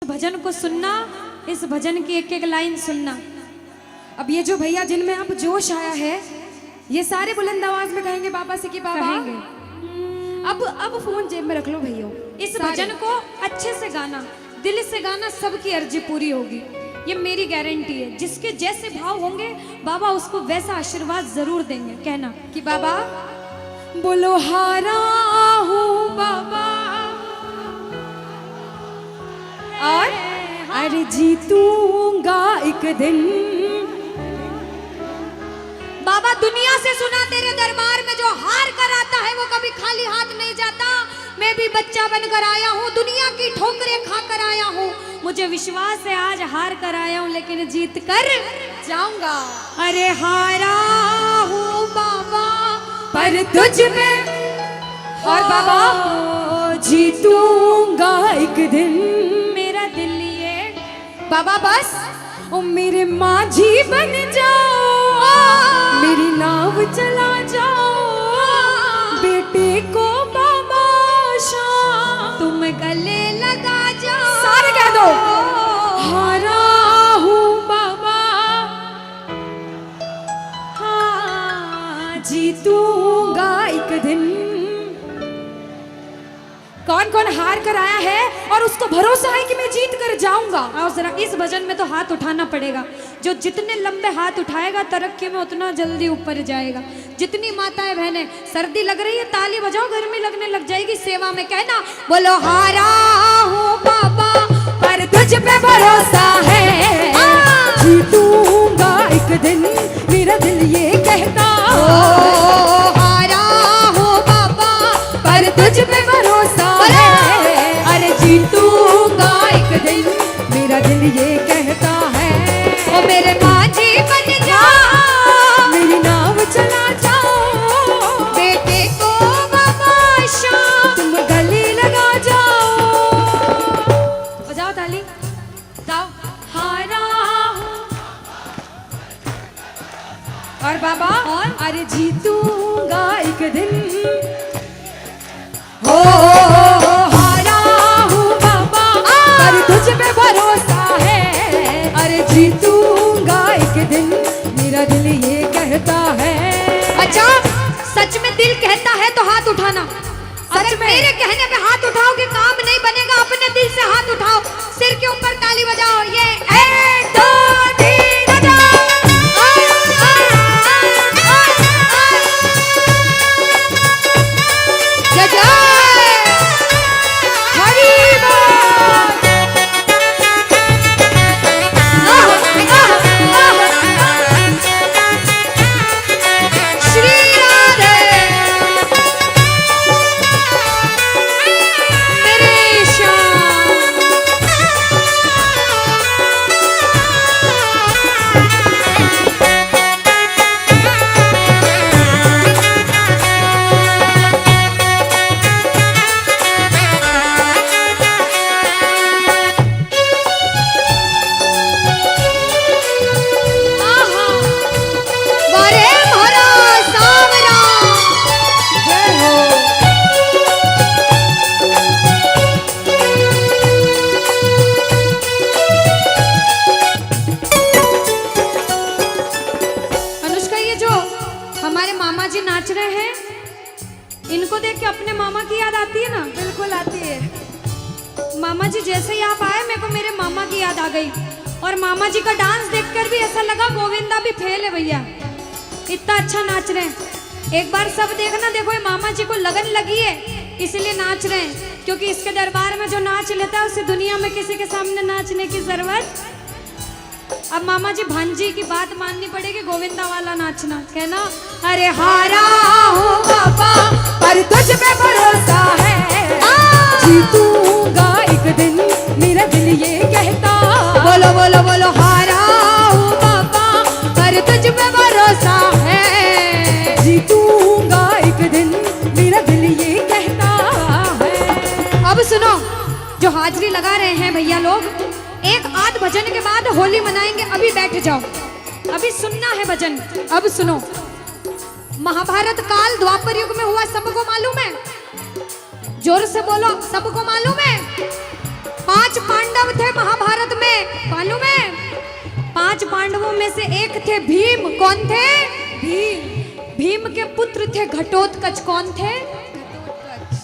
भजन को सुनना, इस भजन की एक एक लाइन सुनना। अब ये जो भैया जिनमें अब जोश आया है, ये सारे बुलंद आवाज में कहेंगे बाबा से कि बाबा कहेंगे। अब फोन जेब में रख लो भैया। इस भजन को अच्छे से गाना, दिल से गाना, सबकी अर्जी पूरी होगी, ये मेरी गारंटी है। जिसके जैसे भाव होंगे बाबा उसको वैसा आशीर्वाद जरूर देंगे। कहना कि बाबा बोलो हारा हूँ बाबा और अरे जीतूंगा एक दिन। बाबा दुनिया से सुना तेरे दरबार में जो हार कर आता है वो कभी खाली हाथ नहीं जाता। मैं भी बच्चा बनकर आया हूँ, दुनिया की ठोकरें खाकर आया हूँ। मुझे विश्वास है आज हार कर आया हूँ लेकिन जीत कर जाऊंगा। अरे हारा हूँ बाबा पर तुझ में और बाबा जीतूंगा एक दिन। मेरा दिल ये बाबा बस ओ मेरे माझी बन जाओ, मेरी नाव चला जाओ, बेटे को बाबा शाम तुम गले लगा जाओ। सारे कह दो हारा हूँ बाबा, हाँ जीतूंगा एक दिन। कौन कौन हार कर आया है और उसको भरोसा है कि मैं जीत कर जाऊंगा? और जरा इस भजन में तो हाथ उठाना पड़ेगा। जो जितने लंबे हाथ उठाएगा तरक्की में उतना जल्दी ऊपर जाएगा। जितनी माताएं बहनें सर्दी लग रही है ताली बजाओ, गर्मी लगने लग जाएगी सेवा में। कहना बोलो हारा हूँ बाबा पर तुझ पे भरोसा है, जीतूंगा एक दिन। मेरा दिल ये कहता हारा हूँ बाबा पर तुझ पे भरोसा है, अरे जीतूंगा एक दिन। मेरा दिल ये कहता है ओ मेरे माझी बन जाओ, मेरी नाव चला जाओ, बेटे को बाबा शाम तुम गले लगा जाओ। बजाओ ताली, जाओ हारा और बाबा और अरे जीतूंगा एक दिन। हो हारा हूँ बाबा पर तुझ पे भरोसा है, अरे जीतूंगा एक दिन। मेरा दिल ये कहता है। अच्छा सच में दिल कहता है तो हाथ उठाना। अगर मेरे कहने पे हाथ उठाओगे काम नहीं बनेगा। अपने दिल से हाथ उठाओ, सिर के ऊपर ताली बजाओ। ये 1 2 3 बजाओ। जय जय नाच रहे हैं, इनको देख के अपने मामा की याद आती है ना? बिल्कुल आती है। मामा जी जैसे ही आप आए मेरे को मेरे मामा की याद आ गई। और मामा जी का डांस देखकर भी ऐसा लगा गोविंदा भी फेल है भैया, इतना अच्छा नाच रहे हैं। एक बार सब देखना, देखो ये मामा जी को लगन लगी है इसलिए नाच रहे हैं, क्योंकि इसके दरबार में जो नाच लेता है उसे दुनिया में किसी के सामने नाचने की जरूरत। अब मामा जी भांजी की बात माननी पड़ेगी, गोविंदा वाला नाचना। कहना अरे हारा हूँ बाबा पर तुझ पे भरोसा है, जीतूंगा एक दिन। मेरा दिल ये कहता बोलो बोलो बोलो हारा हूँ बाबा पर तुझ पे भरोसा है, जीतूंगा एक दिन। मेरा दिल ये कहता है। अब सुनो, जो हाजिरी लगा रहे हैं भैया लोग, एक आध भजन के बाद होली मनाएंगे। अभी बैठ जाओ, अभी सुनना है भजन। अब सुनो, महाभारत काल द्वापर युग में हुआ, सबको मालूम है? जोर से बोलो, सबको मालूम है? 5 पांडव थे पांडवों में से एक थे भीम। कौन थे? भीम। भीम के पुत्र थे घटोत्कच। कौन थे?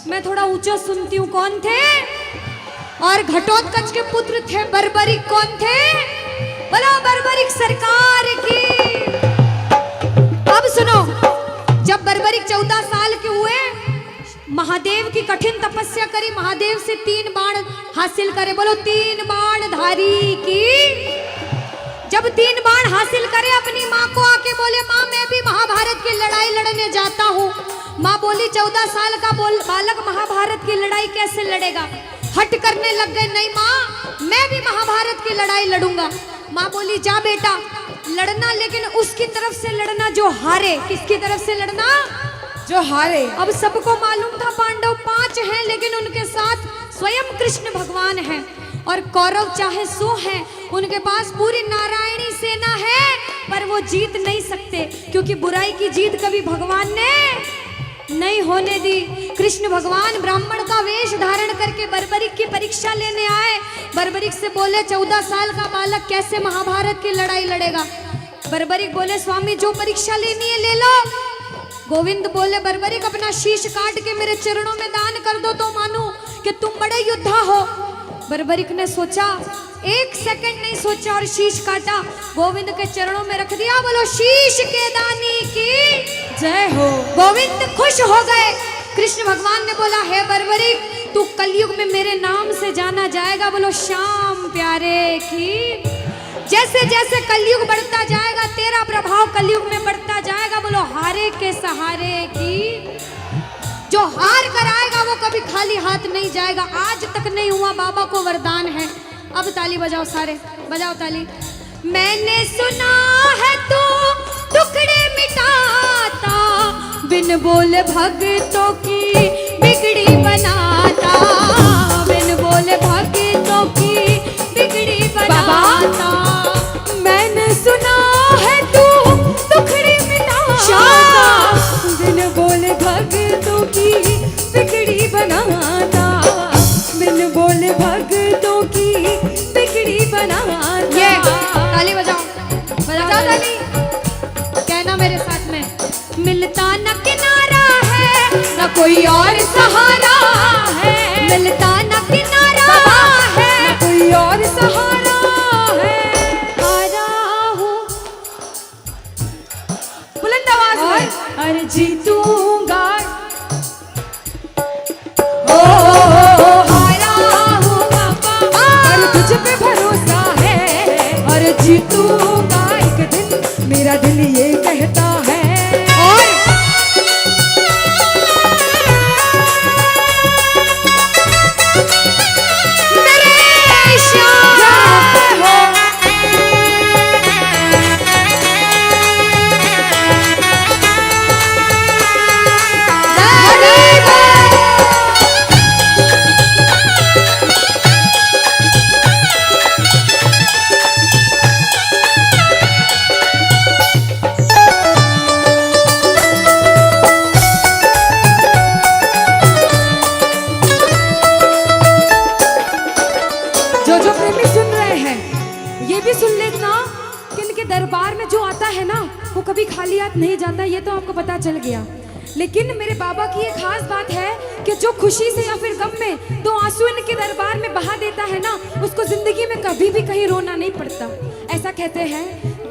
मैं थोड़ा ऊंचा सुनती हूँ। कौन थे? और घटोत्कच के पुत्र थे बर्बरिक। कौन थे? बोलो बर्बरिक सरकार की। अब सुनो, जब बर्बरिक 14 साल के हुए, महादेव की कठिन तपस्या करी, महादेव से 3 बाण हासिल करे। बोलो 3 बाण धारी की। जब 3 बाण हासिल करे, अपनी माँ को आके बोले, माँ मैं भी महाभारत की लड़ाई लड़ने जाता हूँ। माँ बोली 14 साल का बालक महाभारत की लड़ाई कैसे लड़ेगा? हट करने लग गए, नहीं माँ मैं भी महाभारत की लड़ाई लड़ूंगा। माँ बोली जा बेटा लड़ना, लेकिन उसकी तरफ से लड़ना जो हारे। किसकी तरफ से लड़ना? जो हारे। अब सबको मालूम था पांडव 5 हैं, लेकिन उनके साथ स्वयं कृष्ण भगवान हैं। और कौरव चाहे 100 हैं, उनके पास पूरी नारायणी सेना है, पर वो जीत नहीं सकते, क्योंकि बुराई की जीत कभी भगवान ने नहीं होने दी। कृष्ण भगवान ब्राह्मण का वेश धारण करके बर्बरिक की परीक्षा लेने आए। बर्बरिक से बोले 14 साल का बालक कैसे महाभारत की लड़ाई लड़ेगा? बर्बरिक बोले स्वामी जो परीक्षा लेनी है ले लो। गोविंद बोले बर्बरिक अपना शीश काट के मेरे चरणों में दान कर दो तो मानूं कि तुम बड़े योद्धा हो। बर्बरिक ने सोचा, 1 सेकंड नहीं सोचा और शीश काटा, गोविंद के चरणों में रख दिया। बोलो शीश के दानी की जय हो। गोविंद खुश हो गए। कृष्ण भगवान ने बोला हे बर्बरिक तू कलयुग में मेरे नाम से जाना जाएगा। बोलो श्याम प्यारे की। जैसे जैसे कलयुग बढ़ता जाएगा तेरा प्रभाव कलयुग में बढ़ता जाएगा। बोलो हारे के सहारे की। जो हार कर आएगा वो कभी खाली हाथ नहीं जाएगा। आज तक नहीं हुआ, बाबा को वरदान है। अब ताली बजाओ, सारे बजाओ ताली। मैंने सुना है तू टुकड़े मिटाता, बिन बोल भक्तों की बिगड़ी बनाता, बिन बोल भक्तों की बिगड़ी बनाता। मैंने सुना है तू टुकड़े मिटाता, बिन बोल भक्तों की बिगड़ी बनाता, बिन बोल भक्तों की बिगड़ी बनाता। ये ताली बजाओ, बजाओ ताली। कहना मेरे साथ में, मिलता न किनारा है न कोई और सहारा है, मिलता न किनारा है न कोई और सहारा है। हारा हूँ बुलंद आवाज में, अरे जीतूंगा। ओ हारा हूँ बाबा, अरे तुझ पे भरोसा है, अरे जीतूंगा एक दिन, मेरा दिल ये कहता है। और मेरे श्याम हो। जो प्रेमी सुन रहे हैं ये भी सुन लेना कि इनके दरबार में जो आता है ना वो कभी खाली हाथ नहीं जाता, ये तो आपको पता चल गया। लेकिन मेरे बाबा की एक खास बात है कि जो खुशी से या फिर गम में 2 आंसू इनके दरबार में बहा देता है ना, उसको जिंदगी में कभी भी कहीं रोना नहीं पड़ता। ऐसा कहते हैं,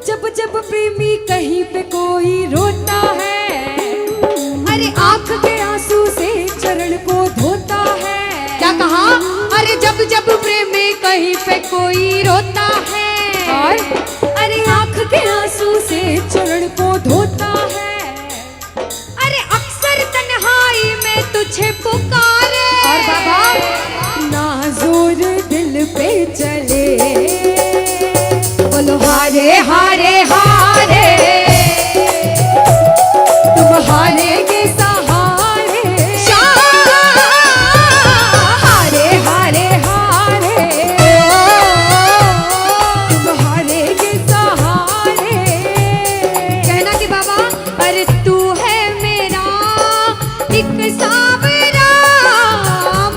जब जब प्रेमी कहीं पे कोई रोता है, अरे आंख के आंसू से चरण को धोता है। क्या कहा? अरे जब जब प्रेमी कहीं पे कोई रोता है, और अरे आंख के आंसू से चरण को धोता है। अरे अक्सर तन्हाई में तुझे पुकारे, और बाबा ना जोर दिल पे चले। बोलो हारे हारे हारे, तुम हारे के सहारे, हारे हारे हारे, तुम हारे के सहारे। कहना कि बाबा अरे तू है मेरा एक सावरा,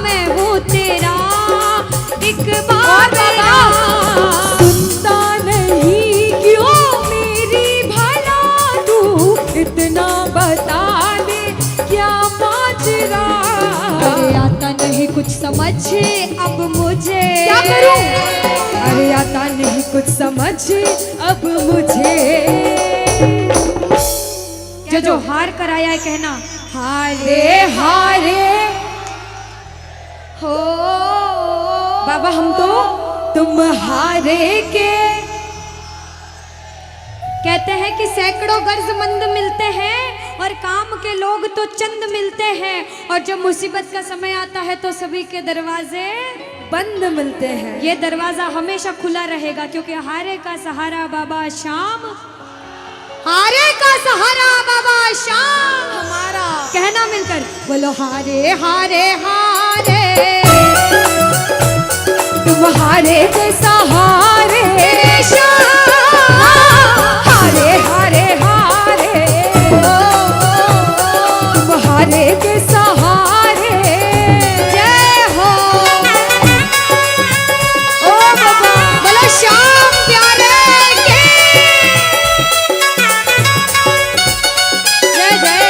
मैं हूँ तेरा एक बाबा। करूं? अरे आता नहीं कुछ समझ अब मुझे। जो हार कर आया है कहना हारे हारे हो बाबा, हम तो तुम हारे के। कहते हैं कि सैकड़ों गर्जमंद मिलते हैं और काम के लोग तो चंद मिलते हैं, और जब मुसीबत का समय आता है तो सभी के दरवाजे बंद मिलते हैं। ये दरवाजा हमेशा खुला रहेगा, क्योंकि हारे का सहारा बाबा शाम, हारे का सहारा बाबा शाम हमारा। कहना मिलकर बोलो हारे हारे हारे, तुम हारे के सहारे शाम, हारे हारे हारे, तुम हारे के सहारे। जय हो ओ बाबा, बोलो शाम प्यारे के जय जय।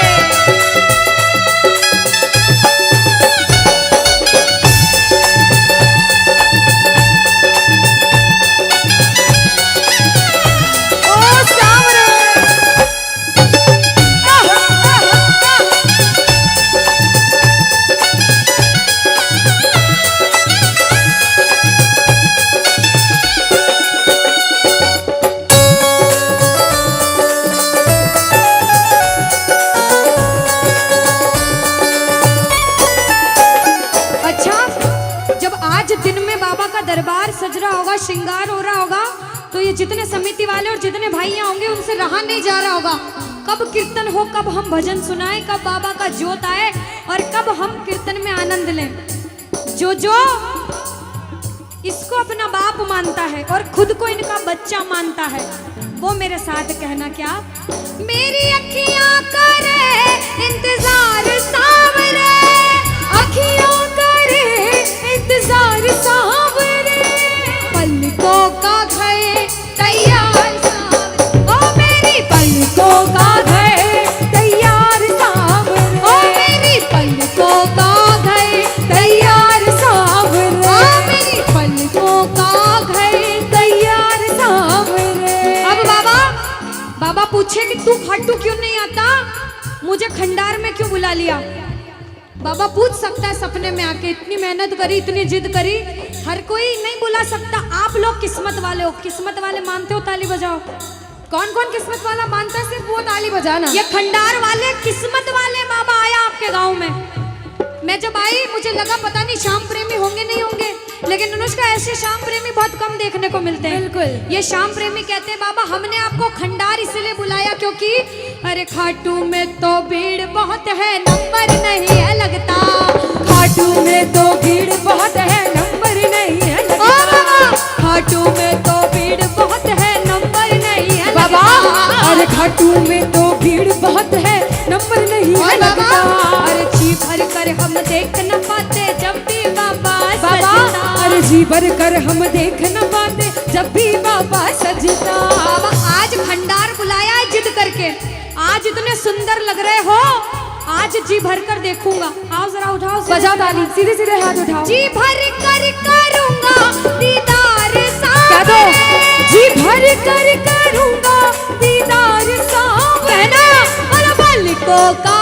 दरबार सज रहा होगा, श्रृंगार हो रहा होगा, तो ये जितने समिति वाले और जितने भाइयां होंगे उनसे रहा नहीं जा रहा होगा। कब कीर्तन हो, कब हम भजन सुनाएं, कब बाबा का जोत आए और कब हम कीर्तन में आनंद लें। जो जो इसको अपना बाप मानता है और खुद को इनका बच्चा मानता है, वो मेरे साथ कहना क्या, मेरी अखियां करे इंतजार सावरे, अखियां करे इंतजार सावरे, पलकों का घर तैयार सावरे, ओ मेरी पलकों का घर तैयार सावरे, ओ मेरी पलकों का घर तैयार सावरे, ओ मेरी पलकों का घर तैयार सावरे। अब बाबा पूछे कि तू खाटू क्यों नहीं आता, मुझे खंडार में क्यों बुला लिया। बाबा पूछ सकता है सपने में आके, इतनी मेहनत करी, इतनी जिद करी, हर कोई नहीं बुला सकता। आप लोग किस्मत वाले हो, किस्मत वाले मानते हो, ताली बजाओ। कौन कौन किस्मत वाला मानता है, सिर्फ वो ताली बजाना। ये खंडार वाले किस्मत वाले बाबा आया आपके गांव में। मैं जब आई मुझे लगा पता नहीं श्याम प्रेमी होंगे नहीं होंगे, लेकिन अनुष्का ऐसे श्याम प्रेमी बहुत कम देखने को मिलते हैं। बिल्कुल, ये श्याम प्रेमी कहते हैं बाबा हमने आपको खंडार इसलिए बुलाया क्योंकि अरे खाटू में तो भीड़ बहुत है, नंबर नहीं है लगता, खाटू में तो भीड़ बहुत है, नंबर नहीं है लगता, खाटू में तो भीड़ बहुत है, नंबर नहीं है बाबा, अरे खाटू में तो भीड़ बहुत है, नंबर नहीं है लगता, अरे जी भर कर हम देख न पाते जब भी बाबा सजता, अरे जी भर कर हम देख न पाते जब भी बाबा सजता। आज खंडार बुलाया है जिद करके, आज इतने सुंदर लग रहे हो, आज जी भर कर देखूंगा। आओ जरा उठाओ, बजाओ ताली, सीधे सीधे हाथ उठाओ। जी भर कर करूंगा दीदार सावरे, जी भर कर करूंगा दीदार सावरे, पलकों का